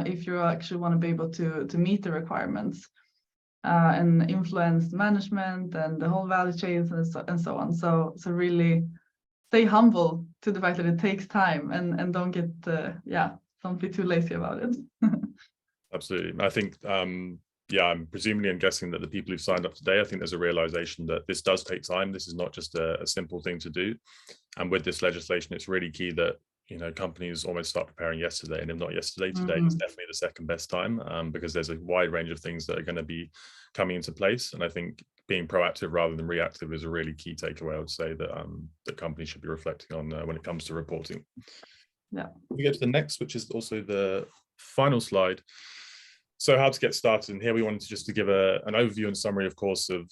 if you actually want to be able to meet the requirements. And influence management and the whole value chains and so on. So really stay humble to the fact that it takes time, and don't get don't be too lazy about it. Absolutely. I think I'm guessing that the people who've signed up today, I think there's a realization that this does take time. This is not just a simple thing to do. And with this legislation, it's really key that companies almost start preparing yesterday, and if not yesterday, today is definitely the second best time, because there's a wide range of things that are going to be coming into place. And I think being proactive rather than reactive is a really key takeaway, I would say, that companies should be reflecting on when it comes to reporting. Yeah. We go to the next, which is also the final slide. So how to get started, and here we wanted to give an overview and summary, of course, of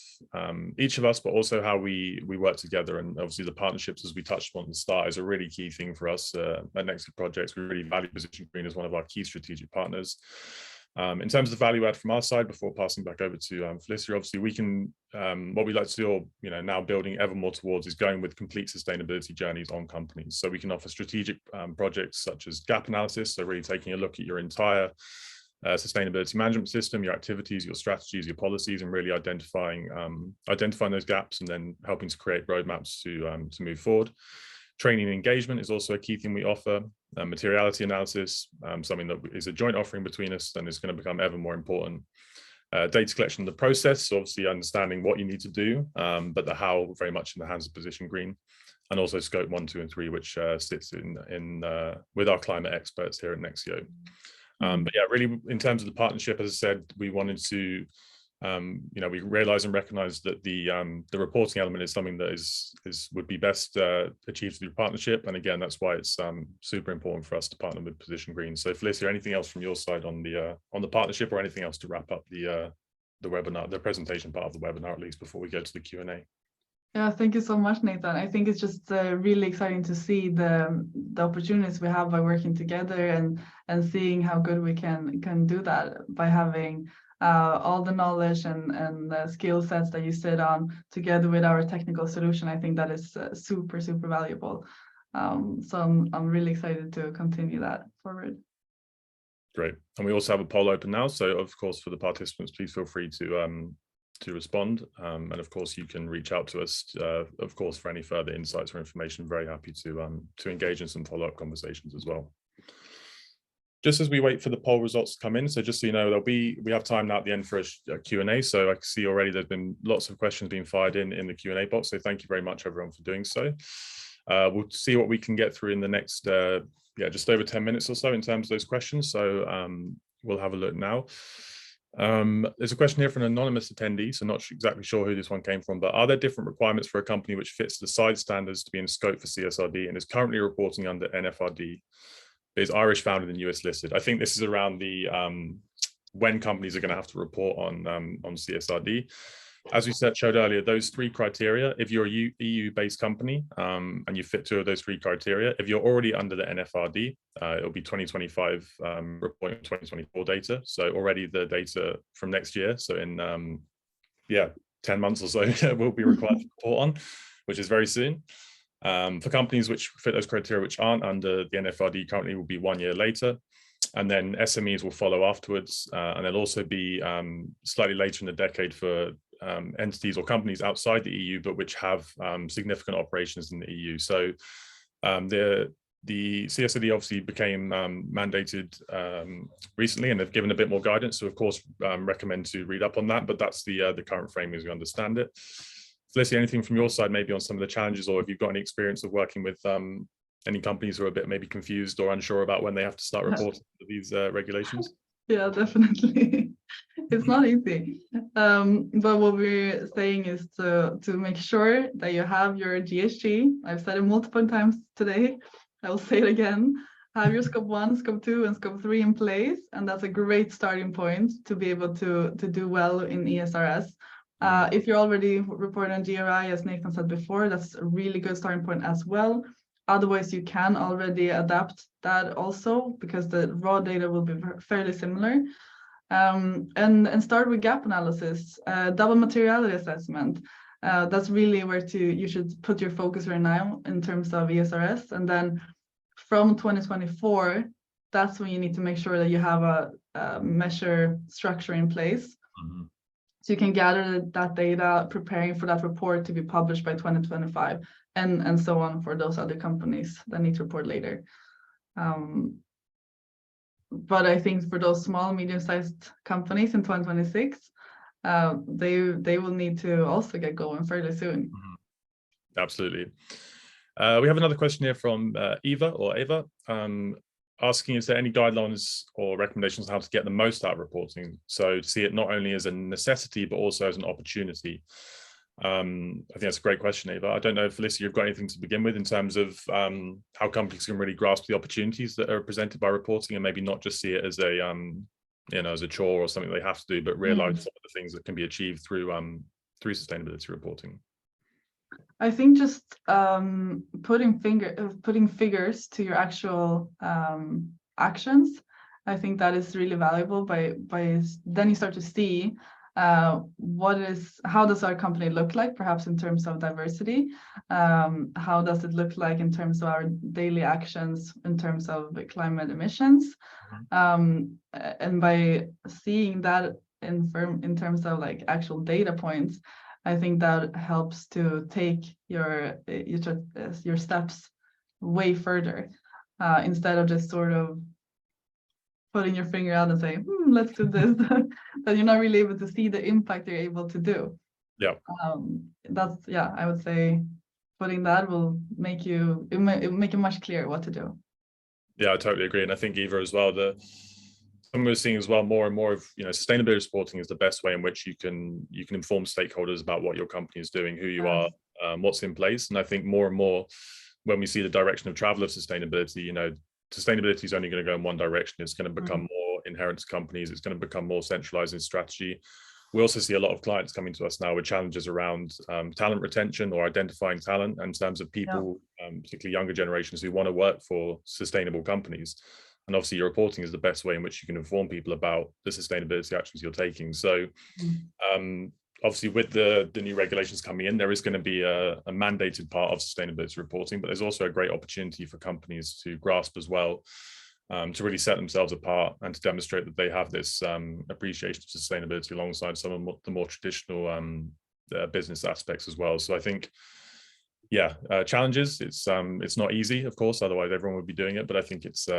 each of us, but also how we work together. And obviously the partnerships, as we touched on at the start, is a really key thing for us at Nexio Projects. We really value Position Green as one of our key strategic partners. In terms of the value add from our side, before passing back over to Felicia, obviously we can, what we like to do, or now building ever more towards, is going with complete sustainability journeys on companies. So we can offer strategic projects such as gap analysis, so really taking a look at your entire sustainability management system, your activities, your strategies, your policies, and really identifying those gaps and then helping to create roadmaps to move forward. Training and engagement is also a key thing we offer. Materiality analysis, something that is a joint offering between us and is going to become ever more important. Data collection, the process, so obviously understanding what you need to do, but the how very much in the hands of Position Green, and also scope 1, 2, and 3, which sits in with our climate experts here at Nexio. But yeah, really in terms of the partnership, as I said, we wanted to, we realize and recognize that the reporting element is something that would be best achieved through partnership. And again, that's why it's super important for us to partner with Position Green. So Felicia, anything else from your side on the partnership, or anything else to wrap up the webinar, the presentation part of the webinar, at least before we go to the Q&A? Yeah, thank you so much, Nathan. I think it's just really exciting to see the opportunities we have by working together and seeing how good we can do that by having all the knowledge and the skill sets that you sit on together with our technical solution. I think that is super, super valuable. So I'm really excited to continue that forward. Great. And we also have a poll open now. So of course, for the participants, please feel free to respond. And of course, you can reach out to us, of course, for any further insights or information. Very happy to engage in some follow-up conversations as well. Just as we wait for the poll results to come in, so just so you know, we have time now at the end for a Q&A. So I can see already there's been lots of questions being fired in the Q&A box. So thank you very much, everyone, for doing so. We'll see what we can get through in the next, just over 10 minutes or so in terms of those questions. So we'll have a look now. There's a question here from an anonymous attendee, so not exactly sure who this one came from, but are there different requirements for a company which fits the size standards to be in scope for CSRD and is currently reporting under NFRD, but is Irish founded and US listed? I think this is around the when companies are going to have to report on CSRD. As we showed earlier, those 3 criteria, if you're a EU-based company and you fit 2 of those 3 criteria, if you're already under the NFRD, it'll be 2025 reporting 2024 data. So already the data from next year. So in 10 months or so, we'll be required to report on, which is very soon. For companies which fit those criteria, which aren't under the NFRD currently, will be 1 year later. And then SMEs will follow afterwards. And there'll also be slightly later in the decade for entities or companies outside the EU, but which have significant operations in the EU. So the CSRD obviously became mandated recently, and they've given a bit more guidance. So of course, recommend to read up on that, but that's the current frame as we understand it. Felicia, anything from your side, maybe on some of the challenges, or have you got any experience of working with any companies who are a bit maybe confused or unsure about when they have to start reporting these regulations? Yeah, definitely. It's not easy. But what we're saying is to make sure that you have your GHG. I've said it multiple times today. I will say it again. Have your scope 1, scope 2, and scope 3 in place. And that's a great starting point to be able to do well in ESRS. If you're already reporting on GRI, as Nathan said before, that's a really good starting point as well. Otherwise, you can already adapt that also, because the raw data will be fairly similar. And start with gap analysis, double materiality assessment. That's really where you should put your focus right now in terms of ESRS. And then from 2024, that's when you need to make sure that you have a measure structure in place. Mm-hmm. So you can gather that data, preparing for that report to be published by 2025, and so on for those other companies that need to report later. But I think for those small, medium-sized companies in 2026, they will need to also get going fairly soon. Mm-hmm. Absolutely. We have another question here from Eva, asking, is there any guidelines or recommendations on how to get the most out of reporting? So to see it not only as a necessity, but also as an opportunity. I think that's a great question, Eva. I don't know if, Felicia, you've got anything to begin with in terms of how companies can really grasp the opportunities that are presented by reporting, and maybe not just see it as a as a chore or something they have to do, but realize some of the things that can be achieved through sustainability reporting. I think just putting figures to your actual actions I think that is really valuable. By then you start to see how does our company look like, perhaps in terms of diversity? How does it look like in terms of our daily actions, in terms of climate emissions? And by seeing that in terms of like actual data points, I think that helps to take your steps way further, instead of just sort of putting your finger out and saying, let's do this, that you're not really able to see the impact you're able to do. Yeah. I would say putting that will make it much clearer what to do. Yeah, I totally agree. And I think Eva as well, something we're seeing as well more and more of, sustainability reporting is the best way in which you can inform stakeholders about what your company is doing, who you are, what's in place. And I think more and more when we see the direction of travel of sustainability, sustainability is only going to go in one direction. It's going to become more inherent to companies. It's going to become more centralized in strategy. We also see a lot of clients coming to us now with challenges around talent retention or identifying talent in terms of people, particularly younger generations who want to work for sustainable companies. And obviously your reporting is the best way in which you can inform people about the sustainability actions you're taking. So obviously with the new regulations coming in, there is going to be a mandated part of sustainability reporting, but there's also a great opportunity for companies to grasp as well, to really set themselves apart and to demonstrate that they have this appreciation of sustainability alongside some of the more traditional business aspects as well. So I think, challenges, it's not easy, of course, otherwise everyone would be doing it, but I think it's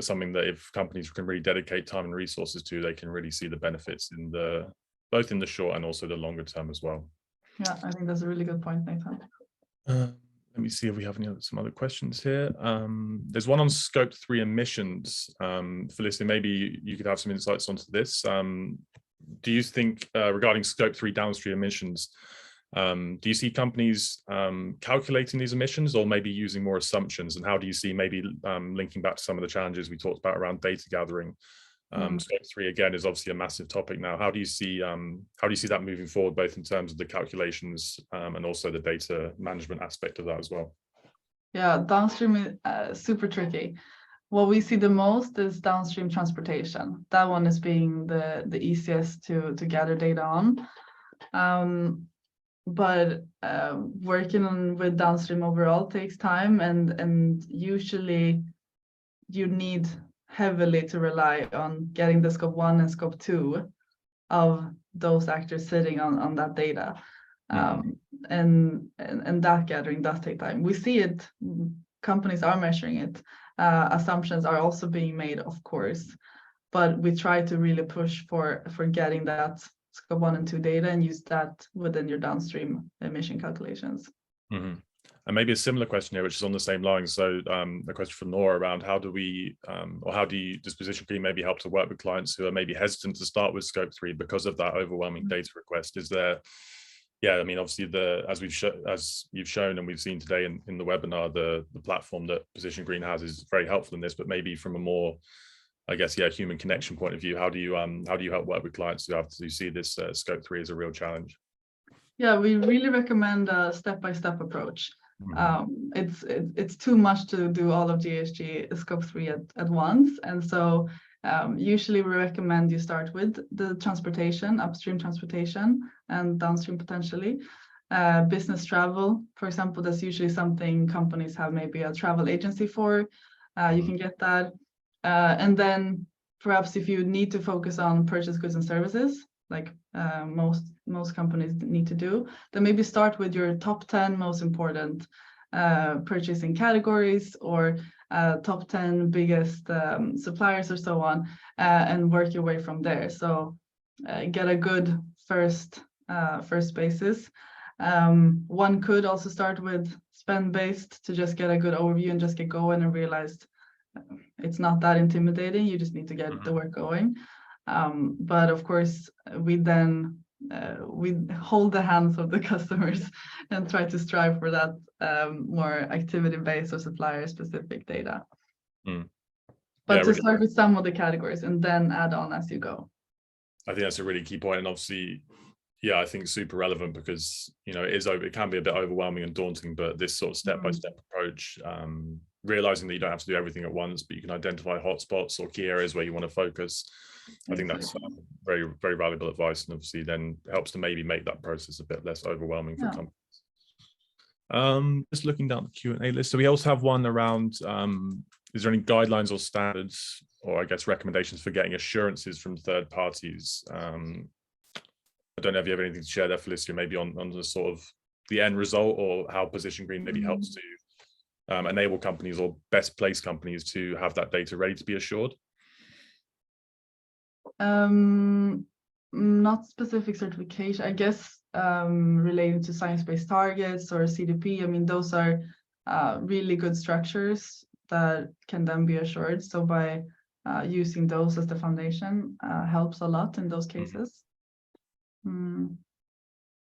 something that if companies can really dedicate time and resources to, they can really see the benefits both in the short and also the longer term as well. Yeah, I think that's a really good point, Nathan. Let me see if we have some other questions here. There's one on Scope 3 emissions. Felicia, maybe you could have some insights onto this. Do you think regarding Scope 3 downstream emissions, do you see companies calculating these emissions or maybe using more assumptions? And how do you see maybe linking back to some of the challenges we talked about around data gathering? Scope 3 again is obviously a massive topic now. How do you see that moving forward, both in terms of the calculations and also the data management aspect of that as well? Yeah, downstream is super tricky. What we see the most is downstream transportation. That one is being the easiest to gather data on. But working with downstream overall takes time, and usually you need heavily to rely on getting the Scope 1 and Scope 2 of those actors sitting on that data. And that gathering does take time. We see it, companies are measuring it. Assumptions are also being made, of course, but we try to really push for getting that Scope 1 and 2 data and use that within your downstream emission calculations. And maybe a similar question here, which is on the same line. So a question from Nora around how do we, or how does Position Green maybe help to work with clients who are maybe hesitant to start with Scope 3 because of that overwhelming data request? Is there, I mean, obviously as you've shown and we've seen today in the webinar, the platform that Position Green has is very helpful in this, but maybe from a more, I guess, human connection point of view, how do you help work with clients who have to see this Scope 3 as a real challenge? Yeah, we really recommend a step-by-step approach. It's too much to do all of ESG Scope 3 at once, and so usually we recommend you start with the transportation, upstream transportation, and downstream potentially. Business travel, for example, that's usually something companies have maybe a travel agency for. You can get that. And then perhaps if you need to focus on purchase goods and services, like most companies need to do, then maybe start with your top 10 most important purchasing categories, or top 10 biggest suppliers or so on, and work your way from there. So get a good first basis. One could also start with spend-based to just get a good overview and just get going and realize it's not that intimidating. You just need to get the work going. But of course, we hold the hands of the customers and try to strive for that more activity-based or supplier-specific data. But to start with some of the categories and then add on as you go. I think that's a really key point, and obviously, I think super relevant because it can be a bit overwhelming and daunting, but this sort of step-by-step approach realizing that you don't have to do everything at once, but you can identify hotspots or key areas where you want to focus. I think that's very, very valuable advice, and obviously then helps to maybe make that process a bit less overwhelming for companies. Just looking down the Q&A list. So we also have one around, is there any guidelines or standards, or I guess recommendations for getting assurances from third parties? I don't know if you have anything to share there, Felicia, maybe on the sort of the end result, or how Position Green maybe helps to enable companies or best placed companies to have that data ready to be assured? Not specific certification, I guess, related to science-based targets or CDP. I mean, those are really good structures that can then be assured. So by using those as the foundation helps a lot in those cases.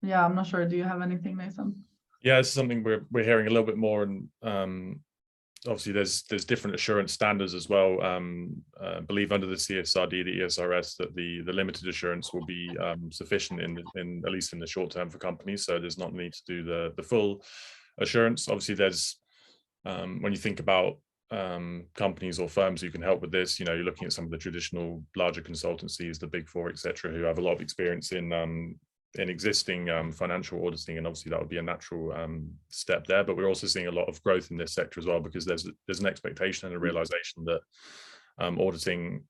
Yeah, I'm not sure. Do you have anything, Nathan? Yeah, this is something we're hearing a little bit more, and obviously there's different assurance standards as well. I believe under the CSRD, the ESRS, that the limited assurance will be sufficient in at least in the short term for companies. So there's not need to do the full assurance. Obviously, there's when you think about companies or firms who can help with this, you're looking at some of the traditional larger consultancies, the Big Four, etc., who have a lot of experience in existing financial auditing, and obviously that would be a natural step there. But we're also seeing a lot of growth in this sector as well, because there's an expectation and a realization that auditing,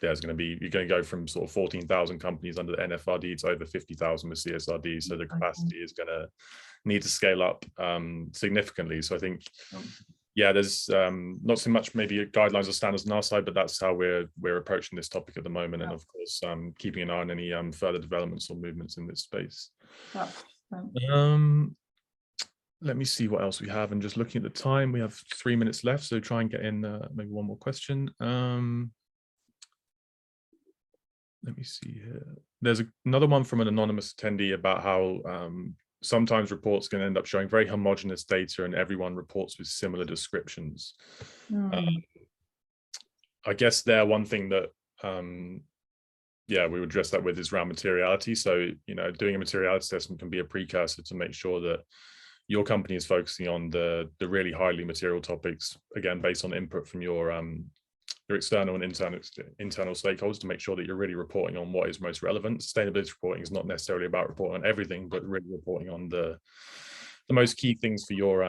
you're going to go from sort of 14,000 companies under the NFRD to over 50,000 with CSRD. So the capacity is going to need to scale up significantly. So I think, yeah, there's not so much maybe guidelines or standards on our side, but that's how we're approaching this topic at the moment. And of course, keeping an eye on any further developments or movements in this space. Let me see what else we have. And just looking at the time, we have 3 minutes left. So try and get in maybe one more question. Let me see here. There's another one from an anonymous attendee about how sometimes reports can end up showing very homogeneous data and everyone reports with similar descriptions. I guess there, one thing that, we would address that with is around materiality. So, doing a materiality assessment can be a precursor to make sure that your company is focusing on the really highly material topics, again, based on input from your external and internal stakeholders, to make sure that you're really reporting on what is most relevant. Sustainability reporting is not necessarily about reporting on everything, but really reporting on the most key things for your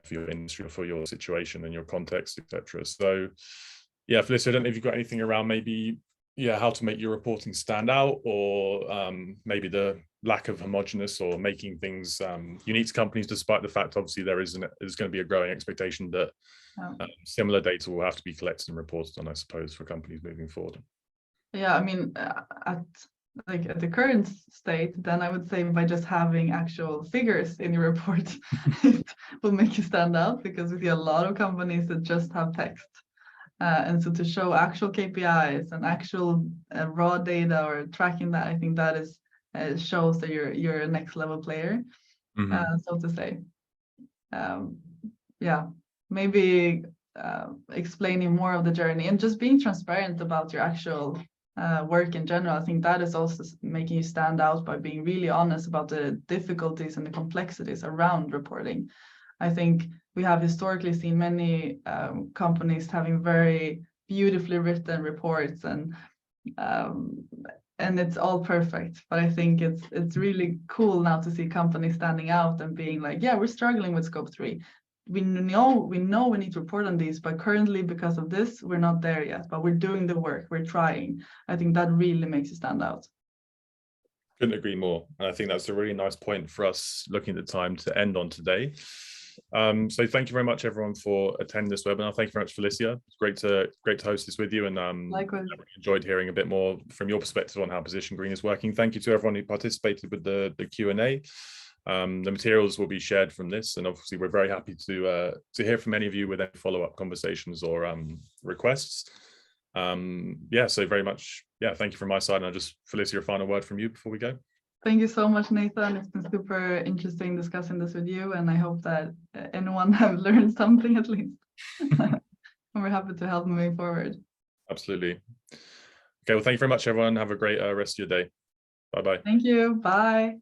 for your industry or for your situation and your context, etc. So yeah, Felicia, I don't know if you've got anything around maybe how to make your reporting stand out, or maybe the lack of homogeneous, or making things unique to companies, despite the fact obviously there's going to be a growing expectation that similar data will have to be collected and reported on, I suppose, for companies moving forward. Yeah, I mean, at the current state, then I would say by just having actual figures in your report, it will make you stand out, because we see a lot of companies that just have text. And so to show actual KPIs and actual raw data or tracking that, I think that is shows that you're a next level player, so to say. Maybe explaining more of the journey and just being transparent about your actual work in general. I think that is also making you stand out, by being really honest about the difficulties and the complexities around reporting. I think we have historically seen many companies having very beautifully written reports, and it's all perfect. But I think it's really cool now to see companies standing out and being like, yeah, we're struggling with scope 3. We know we need to report on these, but currently because of this, we're not there yet, but we're doing the work, we're trying. I think that really makes you stand out. Couldn't agree more. And I think that's a really nice point for us, looking at the time, to end on today. So thank you very much, everyone, for attending this webinar. Thank you very much, Felicia. It's great to host this with you, and likewise, I enjoyed hearing a bit more from your perspective on how Position Green is working. Thank you to everyone who participated with the Q&A. The materials will be shared from this, and obviously we're very happy to hear from any of you with any follow-up conversations or requests. So very much, thank you from my side. And Felicia, a final word from you before we go. Thank you so much, Nathan. It's been super interesting discussing this with you, and I hope that anyone have learned something at least. And we're happy to help moving forward. Absolutely. Okay, well, thank you very much, everyone. Have a great rest of your day. Bye-bye. Thank you. Bye.